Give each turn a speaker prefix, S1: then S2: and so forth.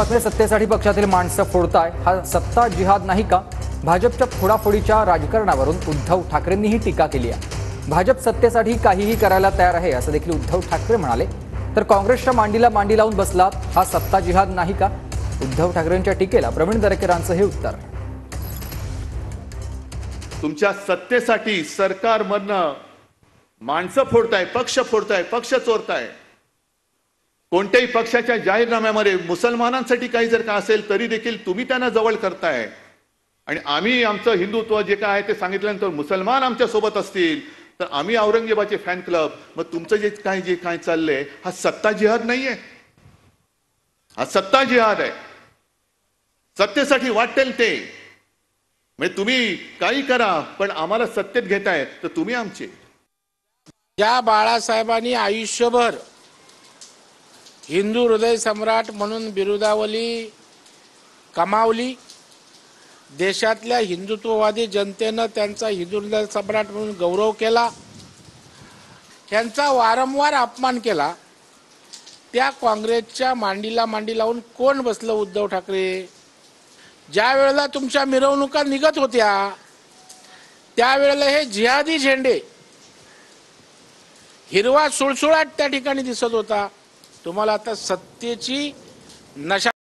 S1: बातमी सत्तेसाठी पक्षातील माणसं फोडताय हा सत्ता जिहाद नाही का? भाजपच्या फोडाफोडीच्या राजकारणावरून उद्धव ठाकरेंनीही टीका केली आहे। भाजप सत्तेसाठी काहीही करायला तयार आहे असं देखील उद्धव ठाकरे म्हणाले। तर काँग्रेसच्या मांडीला मांडी लावून बसलात हा सत्ता जिहाद नाही का? उद्धव ठाकरेंच्या टीकेला प्रवीण दरेकरांचं हे उत्तर।
S2: तुमच्या सत्तेसाठी सरकारमधनं माणसं फोडताय, पक्ष फोडताय, पक्ष चोरताय। कोणत्याही पक्षाच्या जाहीरनाम्यामध्ये मुसलमानांसाठी काही जर का असेल तरी देखील तुम्ही त्यांना जवळ करताय आणि आम्ही आमचं हिंदुत्व जे काय आहे ते सांगितल्यानंतर मुसलमान आमच्या सोबत असतील तर आम्ही औरंगजेबाचे फॅन क्लब। मग तुमचं जे काय चाललंय हा सत्ता जिहाद नाहीये, हा सत्ता जिहाद आहे। सत्तेसाठी वाटेल ते म्हणजे तुम्ही काही करा पण आम्हाला सत्तेत घेताय तर तुम्ही आमचे।
S3: ज्या बाळासाहेबांनी आयुष्यभर हिंदू हृदय सम्राट म्हणून बिरुदावली कमावली, देशातल्या हिंदुत्ववादी जनतेनं त्यांचा हिंदू हृदय सम्राट म्हणून गौरव केला, त्यांचा वारंवार अपमान केला, त्या काँग्रेसच्या मांडीला मांडी लावून कोण बसलं? उद्धव ठाकरे। ज्या वेळेला तुमच्या मिरवणुका निघत होत्या त्यावेळेला हे जिहादी झेंडे हिरवा सुळसुळाट त्या ठिकाणी दिसत होता। तुम्हाला आता सत्तेची नशा